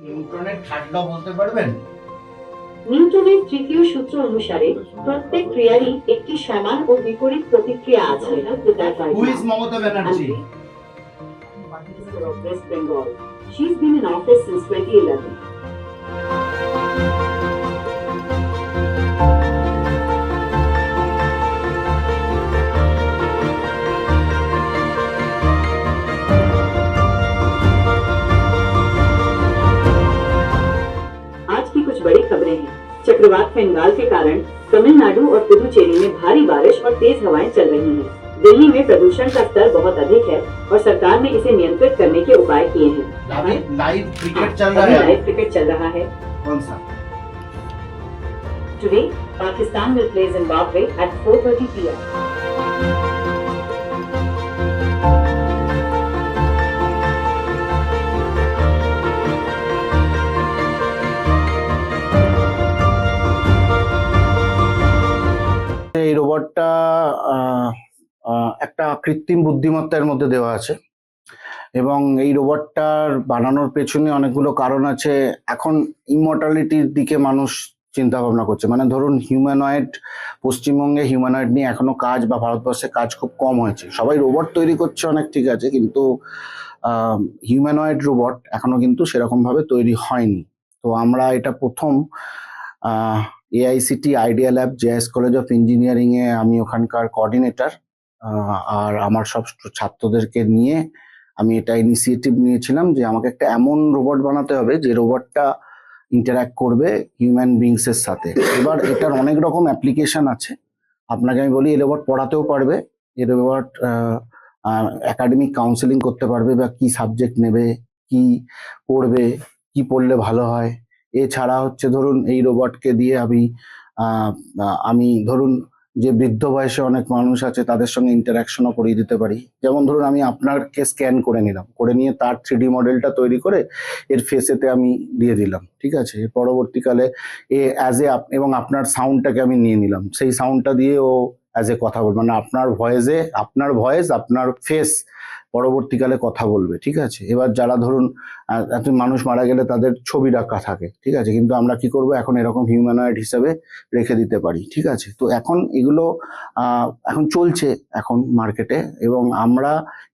নিউটনের থার্ড ল বলতে পারবেন? নিউটনের তৃতীয় সূত্র অনুসারে প্রত্যেক ক্রিয়ারই একটি সমান ও বিপরীত প্রতিক্রিয়া আছে। Who is Mamata Banerjee? Of West Bengal. She's been in office since 2011. आज की कुछ बड़ी खबरें हैं। चक्रवात फेंगाल के कारण तमिलनाडु और पुदुचेरी में भारी बारिश और तेज हवाएं चल रही हैं। दिल्ली में प्रदूषण का स्तर बहुत अधिक है और सरकार ने इसे नियंत्रित करने के उपाय किए हैं। लाइव क्रिकेट चल रहा है। लाइव क्रिकेट चल रहा है। कौन सा? Today, Pakistan will play Zimbabwe at 4:30 p.m. এই রোবটটা একটা কৃত্রিম বুদ্ধিমত্তার মধ্যে দেওয়া আছে এবং এই রোবটটার বানানোর পেছনে অনেকগুলো কারণ আছে। এখন ইমর্টালিটির দিকে মানুষ চিন্তা ভাবনা করছে, মানে ধরুন হিউম্যানয়েড, পশ্চিমবঙ্গে হিউম্যানয়েড নিয়ে এখনো কাজ বা ভারতবর্ষে কাজ খুব কম হয়েছে। সবাই রোবট তৈরি করছে অনেক, ঠিক আছে, কিন্তু হিউম্যানয়েড রোবট এখনো কিন্তু সেরকম ভাবে তৈরি হয়নি। তো আমরা এটা প্রথম AICTE idea lab JS college of engineering এ, আমি ওখানকার কোঅর্ডিনেটর, আর আমার সব ছাত্রদেরকে নিয়ে আমি এটা ইনিশিয়েটিভ নিয়েছিলাম যে আমাকে একটা এমন রোবট বানাতে হবে যে রোবটটা ইন্টারঅ্যাক্ট করবে হিউম্যান বিংস এর সাথে। এবার এটার অনেক রকম অ্যাপ্লিকেশন আছে। আপনাকে আমি বলি, এই রোবট পড়াতেও পারবে, এই রোবট একাডেমিক কাউন্সেলিং করতে পারবে, বা কি সাবজেক্ট নেবে, কি পড়বে, কি পড়লে ভালো হয়। এছাড়া হচ্ছে ধরুন এই রোবটকে দিয়ে আমি ধরুন যে বৃদ্ধ বয়সে অনেক মানুষ আছে তাদের সঙ্গে ইন্টারাকশনও করিয়ে দিতে পারি। যেমন ধরুন আমি আপনাকে স্ক্যান করে নিলাম, করে নিয়ে তার 3D মডেলটা তৈরি করে এর ফেসেতে আমি দিয়ে দিলাম, ঠিক আছে। পরবর্তীকালে এবং আপনার সাউন্ডটাকে আমি নিয়ে নিলাম, সেই সাউন্ডটা দিয়ে ও অ্যাজ এ কথা বলবে, মানে আপনার ভয়েস আপনার ফেস পরবর্তীকালে কথা বলবে, ঠিক আছে। এবার যারা ধরুন এত মানুষ মারা গেলে তাদের ছবি রাখা থাকে, ঠিক আছে, কিন্তু আমরা কি করব, এখন এরকম হিউম্যানয়েড হিসেবে রেখে দিতে পারি, ঠিক আছে। তো এখন এগুলো এখন চলছে এখন মার্কেটে, এবং আমরা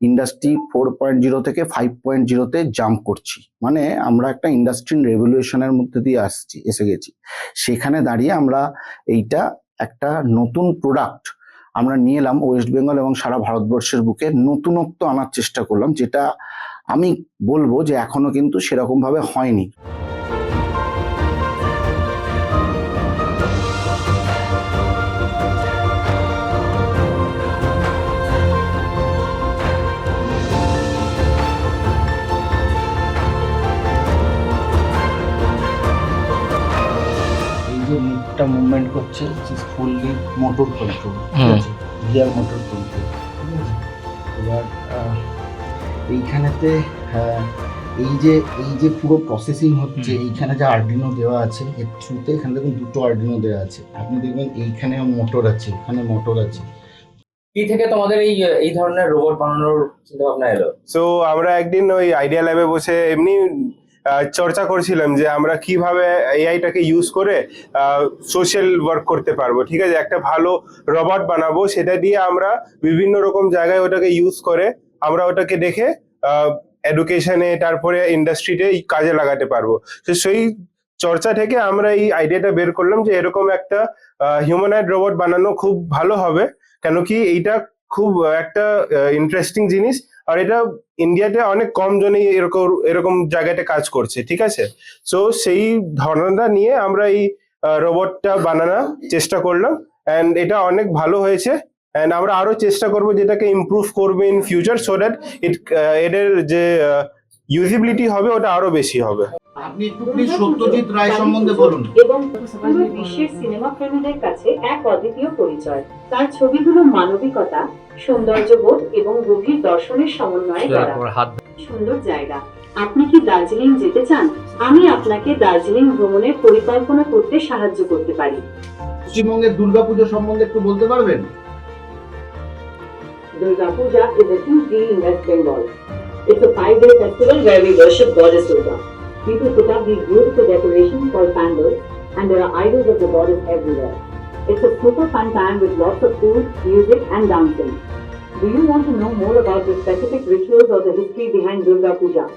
ইন্ডাস্ট্রি 4.0 থেকে 5.0-তে জাম্প করছি। মানে আমরা একটা ইন্ডাস্ট্রি রেভলিউশনের মধ্যে দিয়ে এসে গেছি। সেখানে দাঁড়িয়ে আমরা এইটা একটা নতুন প্রোডাক্ট আমরা নিয়ে এলাম ওয়েস্ট বেঙ্গল এবং সারা ভারতবর্ষের বুকে নতুনত্ব আনার চেষ্টা করলাম, যেটা আমি বলবো যে এখনো কিন্তু সেরকম ভাবে হয়নি। মুখটা মুভমেন্ট করছে, ফুললি মোটর কন্ট্রোল, ঠিক আছে, গিয়ার মোটর কন্ট্রোল, ঠিক আছে। এবার এইখানেতে এই যে পুরো প্রসেসিং হচ্ছে, এইখানে যে আর্ডিনো দেওয়া আছে এর থ্রুতে, এখানে দেখুন দুটো আর্ডিনো দেওয়া আছে, আপনি দেখবেন এইখানে মোটর আছে, এখানে মোটর আছে। কি থেকে তোমাদের এই ধরনের রোবট বানানোর চিন্তা ভাবনা এলো? সো আমরা একদিন ওই আইডিয়া ল্যাবে বসে এমনি চর্চা করছিলাম যে আমরা কিভাবে এআইটাকে ইউজ করে সোশ্যাল ওয়ার্ক করতে পারবো, ঠিক আছে। একটা ভালো রোবট বানাবো, সেটা দিয়ে আমরা বিভিন্ন রকম জায়গায় ওটাকে ইউজ করে আমরা ওটাকে দেখে এডুকেশনে, তারপরে ইন্ডাস্ট্রিতে কাজে লাগাতে পারবো। তো সেই চর্চা থেকে আমরা এই আইডিয়াটা বের করলাম যে এরকম একটা হিউম্যানয়েড রোবট বানানো খুব ভালো হবে, কেন কি এইটা খুব একটা ইন্টারেস্টিং জিনিস, আর এটা ইন্ডিয়াতে অনেক কম জনেই এরকম জায়গাতে কাজ করছে, ঠিক আছে। সো সেই ধারণাটা নিয়ে আমরা এই রোবটটা বানানোর চেষ্টা করলাম, অ্যান্ড এটা অনেক ভালো হয়েছে। অ্যান্ড আমরা আরো চেষ্টা করবো যেটাকে ইমপ্রুভ করবে ইন ফিউচার, সো দ্যাট এদের যে ইউজিবিলিটি হবে ওটা আরো বেশি হবে। আপনি একটু প্লিজ সত্যজিৎ রায় সম্বন্ধে বলুন। এবং পুরো বিশ্বের সিনেমা প্রেমীদের কাছে এক অদ্বিতীয় পরিচয়। তার ছবিগুলো মানবিকতা, সৌন্দর্যবোধ এবং গভীর দর্শনের সমন্বয়ে গড়া। সুন্দর জায়গা। আপনি কি দার্জিলিং যেতে চান? আমি আপনাকে দার্জিলিং ভ্রমণের পরিকল্পনা করতে সাহায্য করতে পারি। পশ্চিমবঙ্গের দুর্গাপুজো সম্বন্ধে একটু বলতে পারবেন? Durga Puja is a huge deal in West Bengal. It's a 5-day festival where we worship Goddess Durga. People put up these beautiful decorations called pandals, and there are idols of the goddess everywhere. It's a super fun time with lots of food, music, and dancing. Do you want to know more about the specific rituals or the history behind Durga Puja?